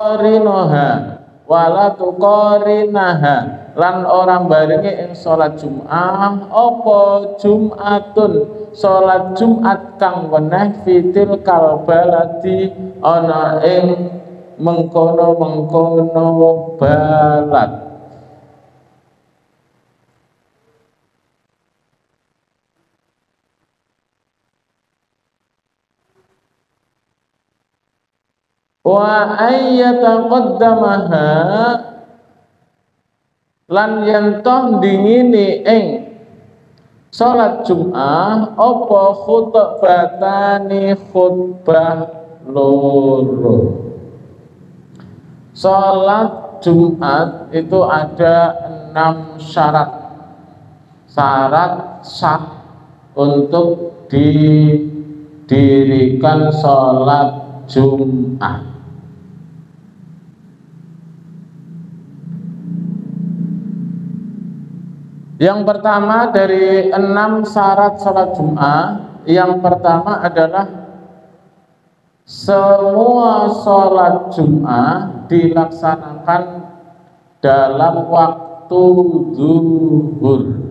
qarinaha wala tuqarinaha lan orang barengi ing salat Jumat apa Jumatun salat Jumat kang weneh fitil kalbaladi ana ing mengkono-mengkono balad. Wa ayyataqaddamaha lan yen toh dingini ing salat Jumat apa khutbatani khutbah loro. Salat Jumat itu ada 6 syarat sah untuk didirikan salat Jumat. Yang pertama dari 6 syarat salat Jumat, yang pertama adalah semua salat Jumat dilaksanakan dalam waktu zuhur.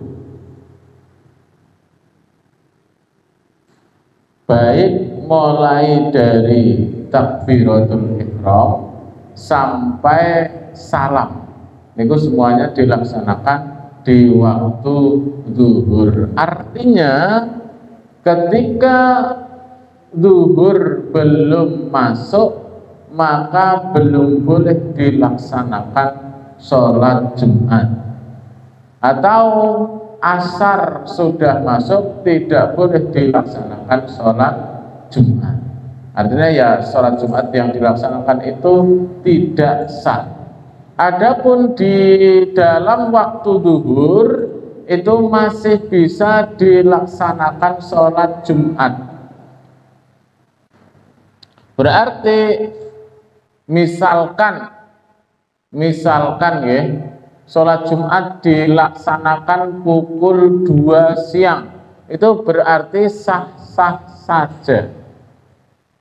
Baik mulai dari takbiratul ihram sampai salam. Niku semuanya dilaksanakan di waktu zuhur. Artinya ketika zuhur belum masuk maka belum boleh dilaksanakan sholat Jumat, atau asar sudah masuk tidak boleh dilaksanakan sholat Jumat. Artinya ya sholat Jumat yang dilaksanakan itu tidak sah. Adapun di dalam waktu zuhur itu masih bisa dilaksanakan sholat Jumat. Berarti misalkan ya, sholat Jumat dilaksanakan pukul 2 siang, itu berarti sah-sah saja.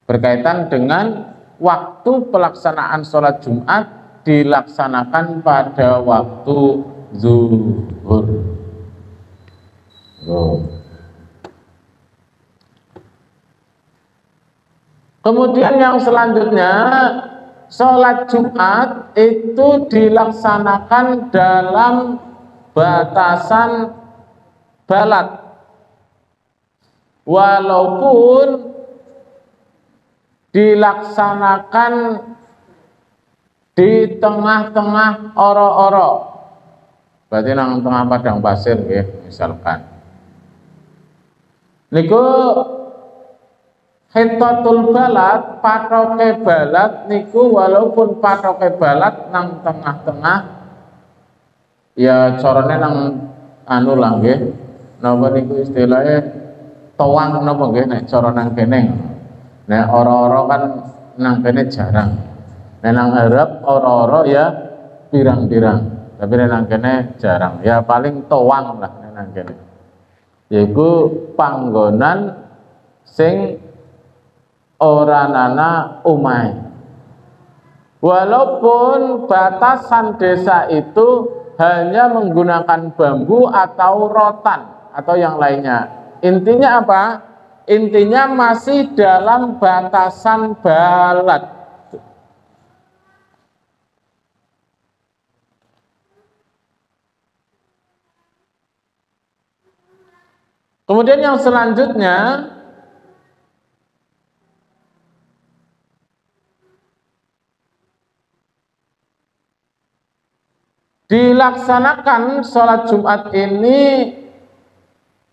Berkaitan dengan waktu pelaksanaan sholat Jumat dilaksanakan pada waktu zuhur. Kemudian yang selanjutnya, sholat Jumat itu dilaksanakan dalam batasan balad, walaupun dilaksanakan di tengah-tengah oro-oro, berarti nang tengah padang pasir ya, misalkan niku khitatul balad, patoke balad niku walaupun patoke balad nang tengah-tengah ya corone nang anu lah nggih, napa niku istilahnya towang napa nggih nek cara nang kene. Nek oro-oro kan nang kene jarang. Nek nang Arab oro-oro ya pirang-pirang, tapi nek nang kene jarang. Ya paling towang lah nek nang kene. Yaiku panggonan sing ora nana umai. Walaupun batasan desa itu hanya menggunakan bambu atau rotan atau yang lainnya. Intinya apa? Intinya masih dalam batasan balad. Kemudian yang selanjutnya, dilaksanakan sholat Jumat ini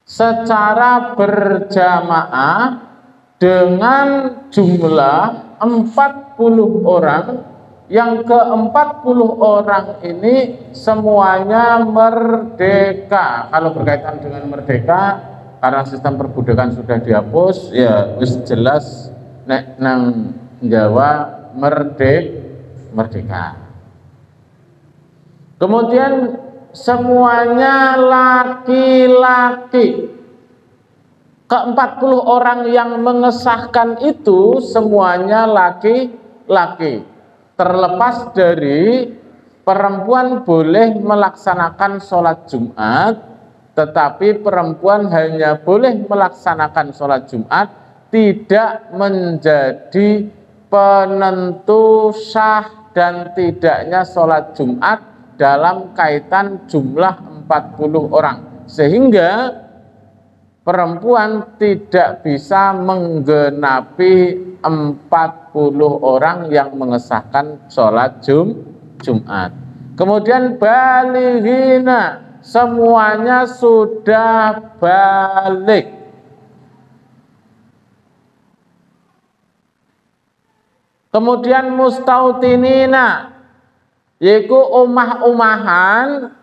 secara berjamaah dengan jumlah 40 orang, yang ke-40 orang ini semuanya merdeka. Kalau berkaitan dengan merdeka, karena sistem perbudakan sudah dihapus, ya wis jelas nek nang Jawa merdeka. Kemudian semuanya laki-laki. Ke-40 orang yang mengesahkan itu semuanya laki-laki. terlepas dari perempuan boleh melaksanakan sholat Jumat, tetapi perempuan hanya boleh melaksanakan sholat Jumat, tidak menjadi penentu sah dan tidaknya sholat Jumat dalam kaitan jumlah 40 orang, sehingga perempuan tidak bisa menggenapi 40 orang yang mengesahkan sholat Jumat. Kemudian balighina, semuanya sudah balik. Kemudian mustautinina, yaitu omah-omahan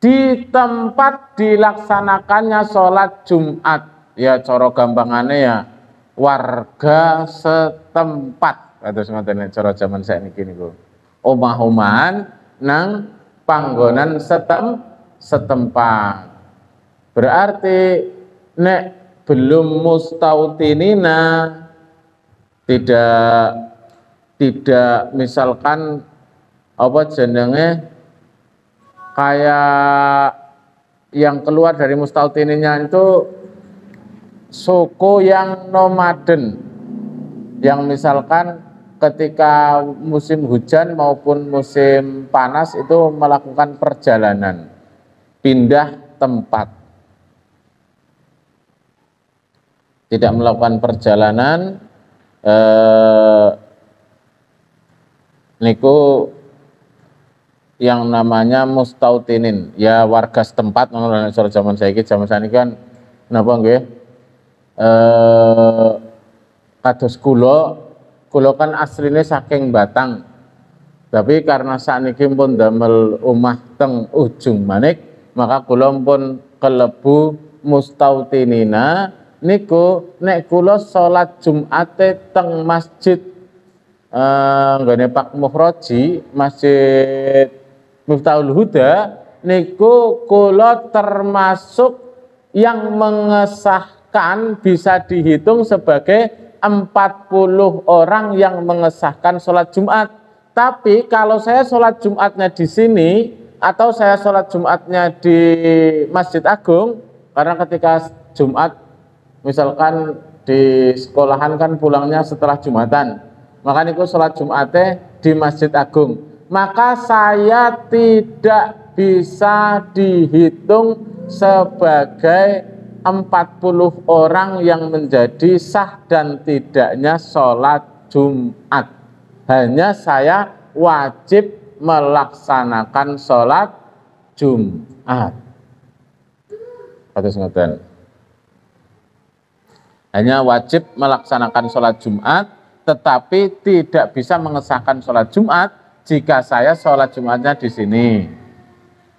di tempat dilaksanakannya sholat Jumat. Ya coro gampangannya ya warga setempat. Atau semangatnya coro zaman saya ini gini bu. Omah-omahan nang panggonan setempat. Berarti nek belum mustautinina, tidak misalkan apa jenenge kayak yang keluar dari mustautininya itu suku yang nomaden, yang misalkan ketika musim hujan maupun musim panas itu melakukan perjalanan pindah tempat, tidak melakukan perjalanan niku yang namanya mustautinin, ya warga setempat. Menurut zaman saya kan napa nggih kados kula kan asline saking Batang, tapi karena sakniki pun damel omah teng ujung Manik, maka kula pun kelebu mustautinina. Niku nek kula salat Jumate teng masjid nggone Pak Mukhroji, Masjid Miftahul Huda, niku kula termasuk yang mengesahkan, bisa dihitung sebagai 40 orang yang mengesahkan sholat Jumat. Tapi kalau saya sholat Jumatnya di sini atau saya sholat Jumatnya di Masjid Agung, karena ketika Jumat misalkan di sekolahan kan pulangnya setelah Jumatan, maka niku sholat Jumatnya di Masjid Agung, maka saya tidak bisa dihitung sebagai 40 orang yang menjadi sah dan tidaknya sholat Jumat. Hanya saya wajib melaksanakan sholat Jumat. Hanya wajib melaksanakan sholat Jumat, tetapi tidak bisa mengesahkan sholat Jumat jika saya sholat Jumatnya di sini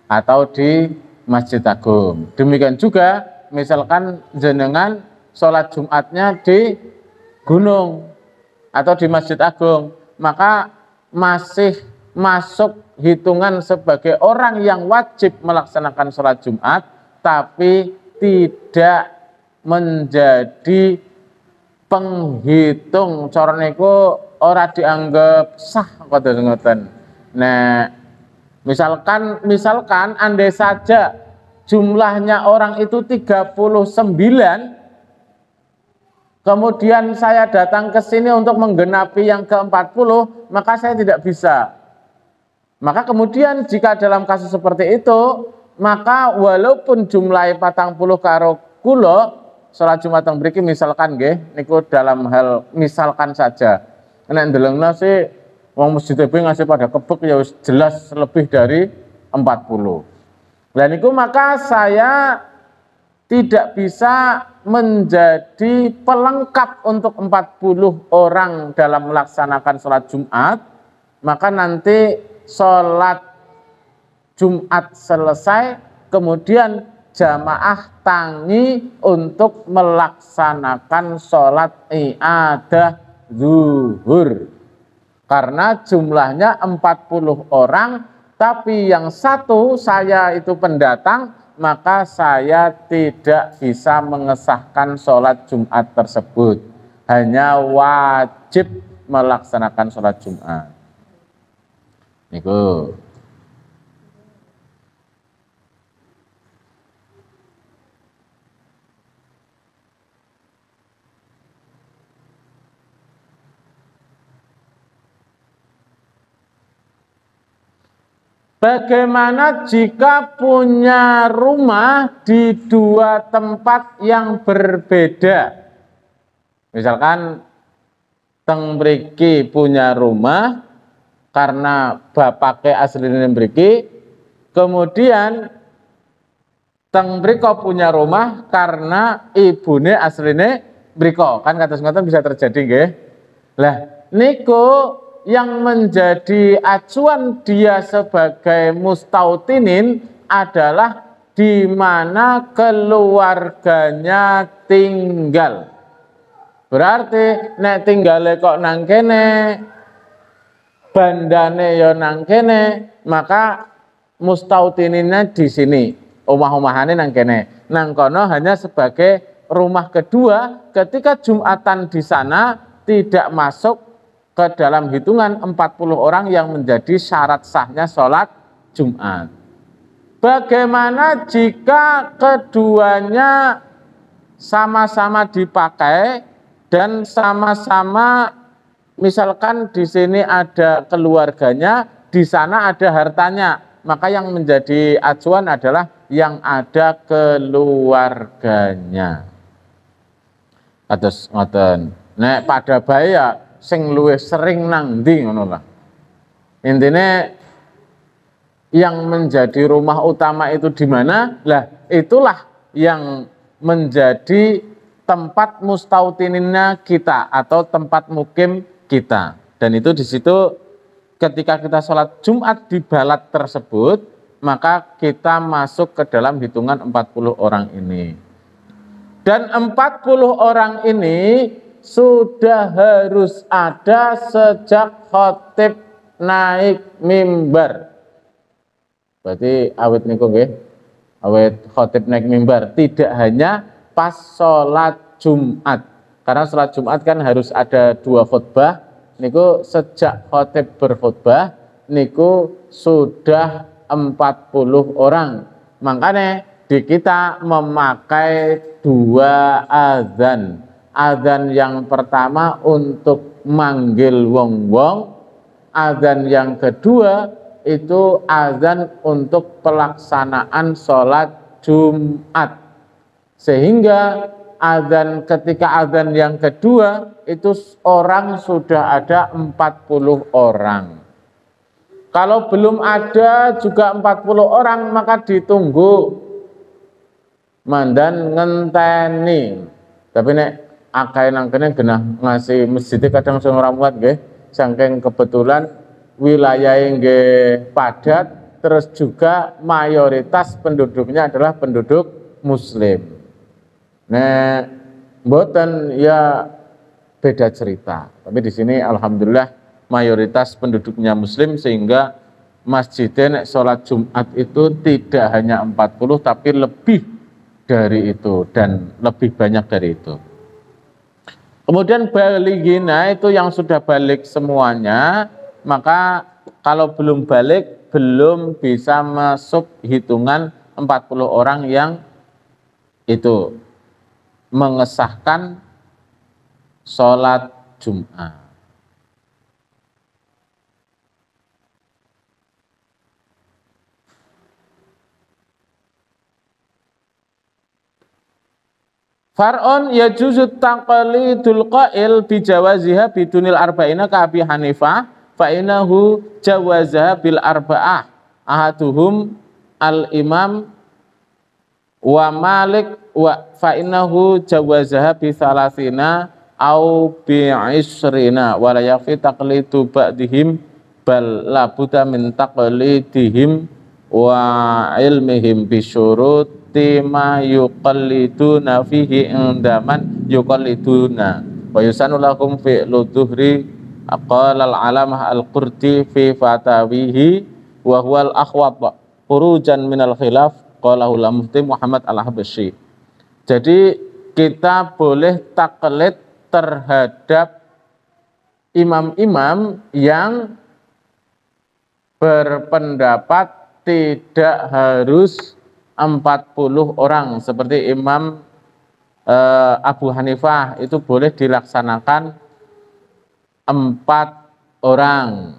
atau di Masjid Agung. Demikian juga misalkan jenengan sholat Jumatnya di gunung atau di Masjid Agung, maka masih masuk hitungan sebagai orang yang wajib melaksanakan sholat Jumat, tapi tidak menjadi penghitung. Cara niku ora dianggap sah kata ngoten. Nah, misalkan andai saja jumlahnya orang itu 39, kemudian saya datang ke sini untuk menggenapi yang ke-40, maka saya tidak bisa. Maka kemudian jika dalam kasus seperti itu, maka walaupun jumlahnya 40 karo kula sholat Jumat yang mriki misalkan nggih niku dalam hal misalkan saja. Nek ndelengna sih wong masjid ngasih pada kebek ya jelas lebih dari 40. Dan itu maka saya tidak bisa menjadi pelengkap untuk 40 orang dalam melaksanakan sholat Jumat. Maka nanti sholat Jumat selesai, kemudian jamaah tangi untuk melaksanakan sholat i'adah zuhur. Karena jumlahnya 40 orang, tapi yang satu saya itu pendatang, maka saya tidak bisa mengesahkan sholat Jumat tersebut. Hanya wajib melaksanakan sholat Jumat. Niku. Bagaimana jika punya rumah di dua tempat yang berbeda? Misalkan teng mriki punya rumah karena bapake asline mriki, kemudian teng mriko punya rumah karena ibune asline mriko. Kan kados ngoten bisa terjadi nggih. Lah niku yang menjadi acuan dia sebagai mustautinin adalah di mana keluarganya tinggal. Berarti nek tinggale kok nang kene, bandane ya nang kene, maka mustautininnya di sini, omah-omahane nang kene. Nang kono hanya sebagai rumah kedua, ketika Jumatan di sana tidak masuk ke dalam hitungan 40 orang yang menjadi syarat sahnya sholat Jumat. Bagaimana jika keduanya sama-sama dipakai dan sama-sama, misalkan di sini ada keluarganya, di sana ada hartanya, maka yang menjadi acuan adalah yang ada keluarganya. Kados ngoten. Nek pada bahaya sing luwih sering nang ndi ngono lah. Intine yang menjadi rumah utama itu di mana? Lah, itulah yang menjadi tempat mustautininnya kita atau tempat mukim kita. Dan itu di situ ketika kita sholat Jumat di balad tersebut, maka kita masuk ke dalam hitungan 40 orang ini. Dan 40 orang ini sudah harus ada sejak khotib naik mimbar. Berarti awit niku nggih, awit khotib naik mimbar, tidak hanya pas sholat Jumat. Karena sholat Jumat kan harus ada 2 khutbah. Niku sejak khotib berkhutbah niku sudah 40 orang. Makanya di kita memakai 2 azan. Azan yang pertama untuk manggil wong-wong, azan yang kedua itu azan untuk pelaksanaan sholat Jumat. Sehingga azan ketika azan yang kedua itu orang sudah ada 40 orang. Kalau belum ada juga 40 orang maka ditunggu mandan ngenteni. Tapi nek akeh nang kene genah ngasih masjid kadang sing ora muat nggih, saking kebetulan wilayahe nggih padat, terus juga mayoritas penduduknya adalah penduduk muslim. Nek mboten ya beda cerita. Tapi di sini alhamdulillah mayoritas penduduknya muslim sehingga masjidnya nek sholat Jumat itu tidak hanya 40 tapi lebih dari itu dan lebih banyak dari itu. Kemudian baligina itu yang sudah balik semuanya, maka kalau belum balik belum bisa masuk hitungan 40 orang yang itu mengesahkan sholat Jumat. Far'on yajuzu taqlidul qail bi jawaziha bidunil arba'ina ka Abi Hanifah fa innahu jawazaha bil arba'ah ahaduhum al imam wa Malik wa fa innahu jawazaha bi salasina au bi isrina wa la yakfi taqlidu ba'dihim bal la budda min taqlidihim wa ilmihim bi syurut ma yuqalliduna fihi indaman yuqalliduna wa yusanu lakum fi ludhuhri aqala al-alamah al-qurdi fi fatawihi wa huwa al-akhwat khurujan minal khilaf qalahu al-mufti Muhammad al-Habsyi. Jadi kita boleh taklid terhadap imam-imam yang berpendapat tidak harus 40 orang seperti Imam Abu Hanifah, itu boleh dilaksanakan 4 orang.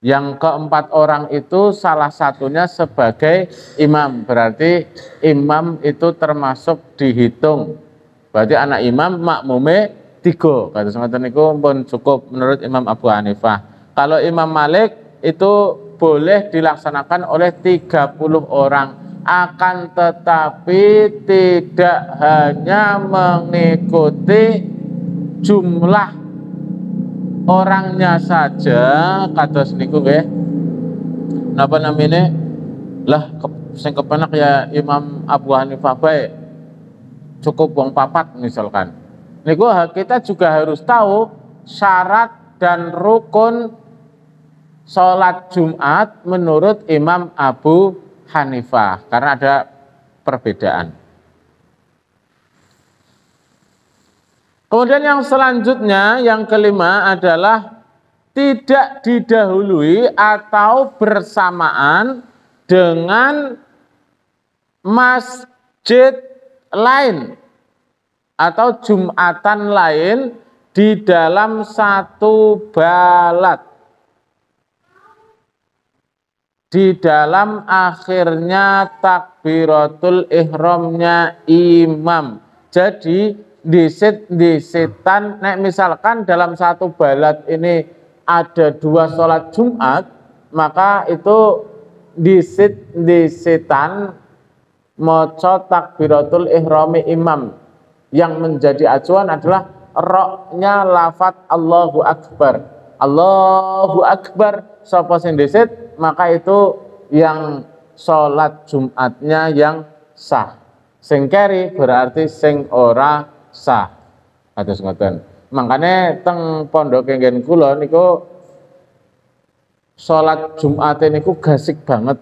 Yang keempat orang itu salah satunya sebagai imam, berarti imam itu termasuk dihitung. Berarti anak imam makmume 3. Kata semacam itu pun cukup menurut Imam Abu Hanifah. Kalau Imam Malik itu boleh dilaksanakan oleh 30 orang. Akan tetapi tidak hanya mengikuti jumlah orangnya saja, kados niku nggih. Napa namine? Lah sing kepenak ya Imam Abu Hanifah bae. Cukup wong 4 misalkan. Niku kita juga harus tahu syarat dan rukun sholat Jumat menurut Imam Abu Hanifah, karena ada perbedaan. Kemudian yang selanjutnya, yang kelima adalah tidak didahului atau bersamaan dengan masjid lain atau Jumatan lain di dalam satu balad. Di dalam akhirnya takbiratul ihramnya imam. Jadi disit-disitan, nek misalkan dalam satu balad ini ada 2 sholat Jumat, maka itu disit-disitan maca takbiratul ihrami imam. Yang menjadi acuan adalah roknya lafat Allahu Akbar. Allahu Akbar, sapa sing disit, maka itu yang sholat Jumatnya yang sah. Sing keri berarti sing ora sah. Kados ngoten. Makanya teng pondok nggen kula niku salat Jumat niku gasik banget.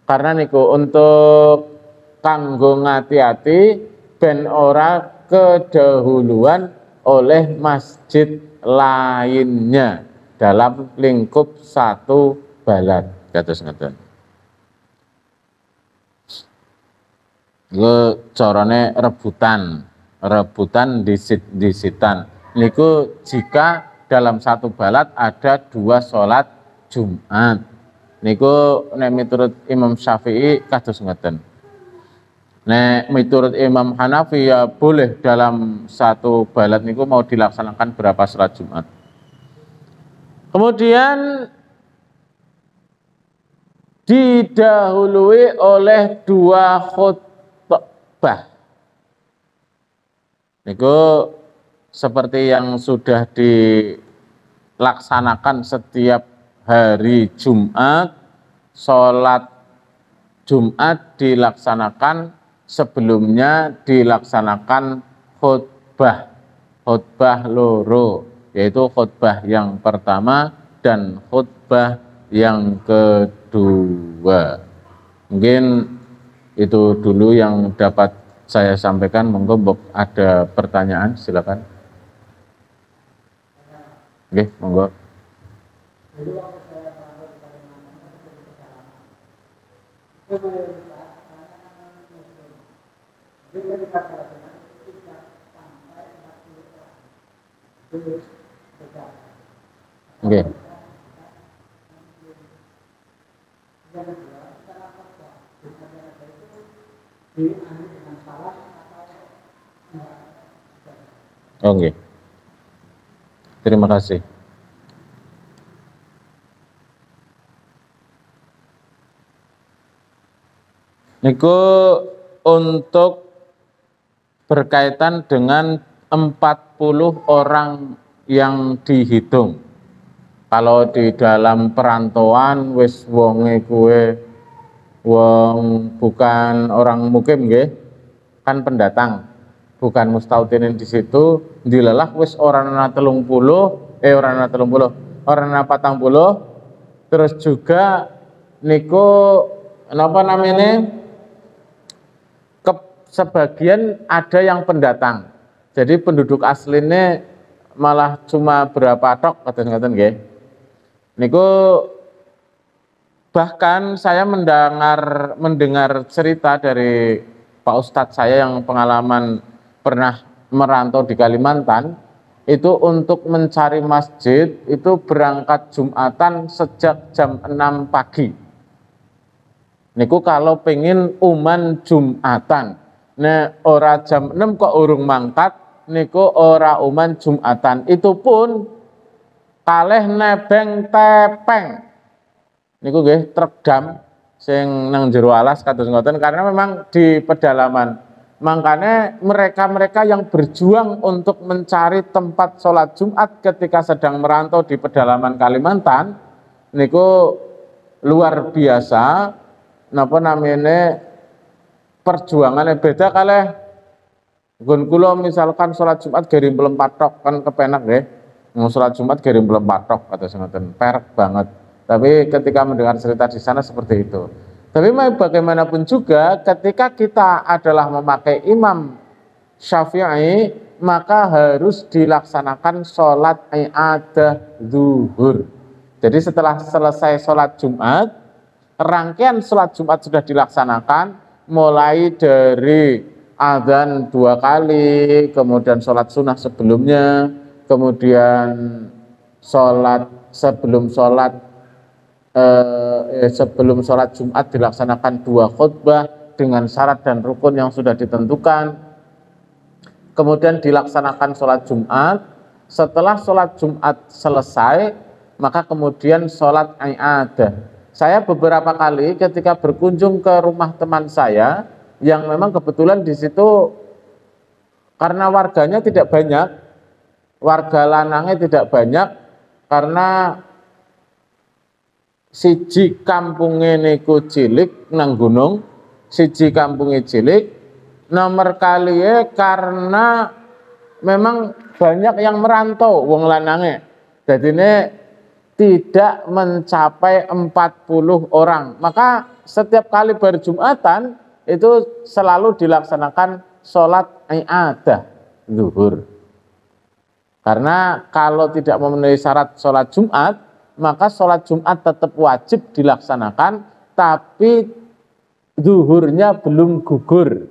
Karena niku untuk kanggo ngati-ati ben ora kedahuluan oleh masjid lainnya dalam lingkup satu balad. Kados ngoten. Iku carane rebutan disitan. Niku jika dalam satu balad ada 2 sholat Jumat. Niku nek miturut Imam Syafi'i kados ngoten. Nek miturut Imam Hanafi ya boleh dalam satu balad niku mau dilaksanakan berapa sholat Jumat. Kemudian didahului oleh 2 khutbah. Niku seperti yang sudah dilaksanakan setiap hari Jumat, sholat Jumat dilaksanakan, sebelumnya dilaksanakan khutbah loro, yaitu khutbah yang pertama dan khutbah yang kedua. Mungkin itu dulu yang dapat saya sampaikan. Monggo ada pertanyaan, silakan. Oke, monggo. Oke. Oke. Terima kasih. Niku untuk berkaitan dengan 40 orang yang dihitung. Kalau di dalam perantauan wis wonge kuwe wong bukan orang mukim nggih, kan pendatang, bukan mustautinin di situ, dilelah wis orang ana 30, orang ana 40, terus juga niku napa namanya? Sebagian ada yang pendatang. Jadi penduduk aslinya malah cuma berapa tok kados ngoten nggih. Niku bahkan saya mendengar cerita dari Pak Ustadz saya yang pengalaman pernah merantau di Kalimantan, itu untuk mencari masjid itu berangkat Jumatan sejak jam 6 pagi. Niku kalau pengen uman Jumatan, nah ora jam 6 kok urung mangkat, niku ora uman Jumatan. Itu pun kalih nebeng tepeng. Niku nggih truk dam sing nang jero alas kados ngoten, karena memang di pedalaman. Makanya mereka-mereka yang berjuang untuk mencari tempat sholat Jumat ketika sedang merantau di pedalaman Kalimantan niku luar biasa. Napa namanya perjuangannya beda kalih nggon kula misalkan sholat Jumat gering belum patok kan kepenak nggih. Sholat Jumat gering belum patok kados ngoten, perek banget. Tapi ketika mendengar cerita di sana seperti itu. Tapi bagaimanapun juga ketika kita adalah memakai Imam Syafi'i, maka harus dilaksanakan sholat i'adah zuhur. Jadi setelah selesai sholat Jumat, rangkaian sholat Jumat sudah dilaksanakan, mulai dari adzan 2 kali, kemudian sholat sunnah sebelumnya, kemudian sholat sebelum sholat Jumat dilaksanakan 2 khutbah dengan syarat dan rukun yang sudah ditentukan. Kemudian dilaksanakan sholat Jumat. Setelah sholat Jumat selesai, maka kemudian sholat i'adah. Saya beberapa kali ketika berkunjung ke rumah teman saya yang memang kebetulan di situ karena warganya tidak banyak, warga lanangnya tidak banyak, karena siji kampunge niku cilik nang gunung, siji kampunge cilik, nomor kaliye karena memang banyak yang merantau wong lanange. Dadine tidak mencapai 40 orang. Maka setiap kali berjumatan itu selalu dilaksanakan sholat i'adah zuhur. Karena kalau tidak memenuhi syarat sholat Jumat, maka sholat Jumat tetap wajib dilaksanakan, tapi zuhurnya belum gugur.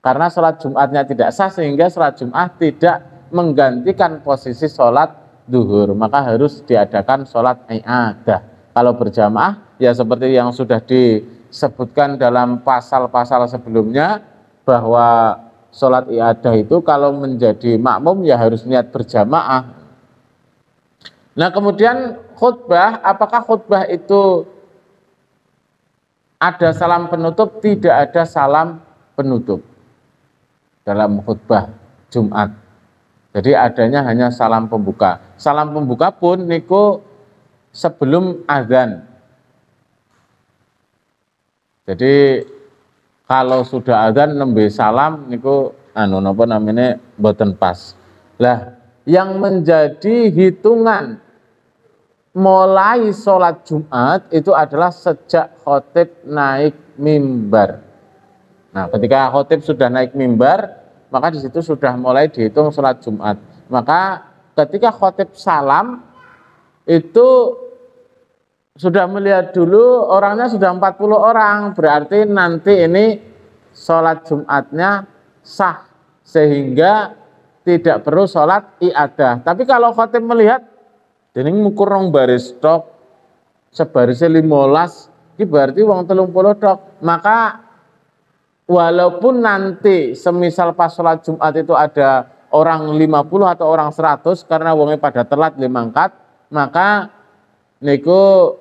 Karena sholat Jumatnya tidak sah, sehingga sholat Jumat tidak menggantikan posisi sholat zuhur. Maka harus diadakan sholat i'adah. Kalau berjamaah, ya seperti yang sudah disebutkan dalam pasal-pasal sebelumnya, bahwa sholat i'adah itu kalau menjadi makmum ya harus niat berjamaah. Nah kemudian khutbah, apakah khutbah itu ada salam penutup? Tidak ada salam penutup dalam khutbah Jumat. Jadi adanya hanya salam pembuka. Salam pembuka pun niku sebelum azan. Jadi kalau sudah azan nembe salam niku napa namanya mboten pas. Lah yang menjadi hitungan mulai sholat Jumat itu adalah sejak khotib naik mimbar. Nah, ketika khotib sudah naik mimbar, maka di situ sudah mulai dihitung sholat Jumat. Maka ketika khotib salam itu sudah melihat dulu orangnya sudah 40 orang, berarti nanti ini sholat Jumatnya sah sehingga tidak perlu sholat i'adah. Tapi kalau khotib melihat ini ngukur rong baris tok, sebarisnya 15, ini berarti wong 30 tok. Maka walaupun nanti semisal pas sholat Jumat itu ada orang 50 atau orang 100 karena wongnya pada telat limangkat, maka niku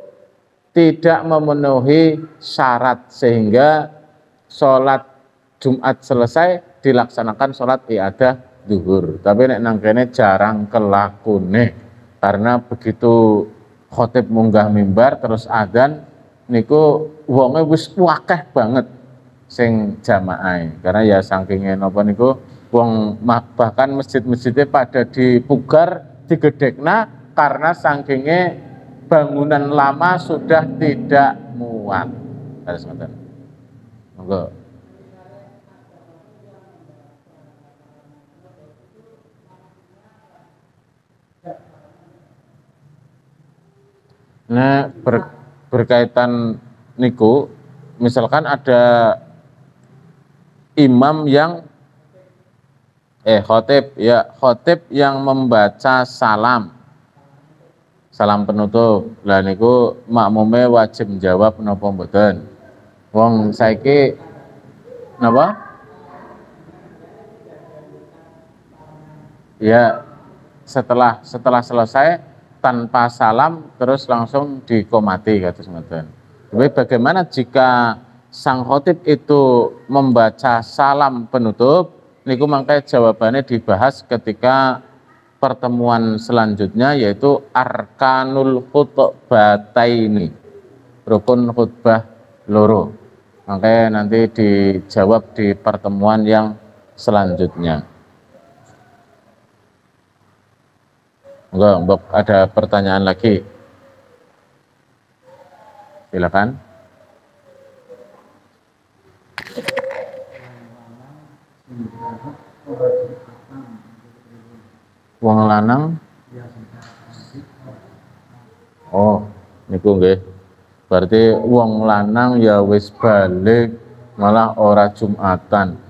tidak memenuhi syarat sehingga sholat Jumat selesai dilaksanakan sholat i'adah zuhur. Tapi nek nang kene jarang kelakune karena begitu khotib munggah mimbar terus adzan niku wonge wis akeh banget sing jamaah. Karena ya saking napa niku wong bahkan masjid-masjidnya pada dipugar digedhekna karena sakingnya bangunan lama sudah tidak muat. Harus ngoten. Monggo. Nah, berkaitan niku, misalkan ada imam yang khotib yang membaca salam penutup. Lah niku makmume wajib jawab napa mboten? Wong saiki napa? Ya, setelah selesai tanpa salam terus langsung dikomati kados ngoten. Tapi bagaimana jika sang khotib itu membaca salam penutup? Niku mangke jawabannya dibahas ketika pertemuan selanjutnya, yaitu arkanul khutbataini, rukun khutbah loro. Makanya nanti dijawab di pertemuan yang selanjutnya. Enggak, ada pertanyaan lagi? Silakan. Wong lanang. Oh, niku nggih. Berarti wong lanang ya wis balik malah ora Jumatan.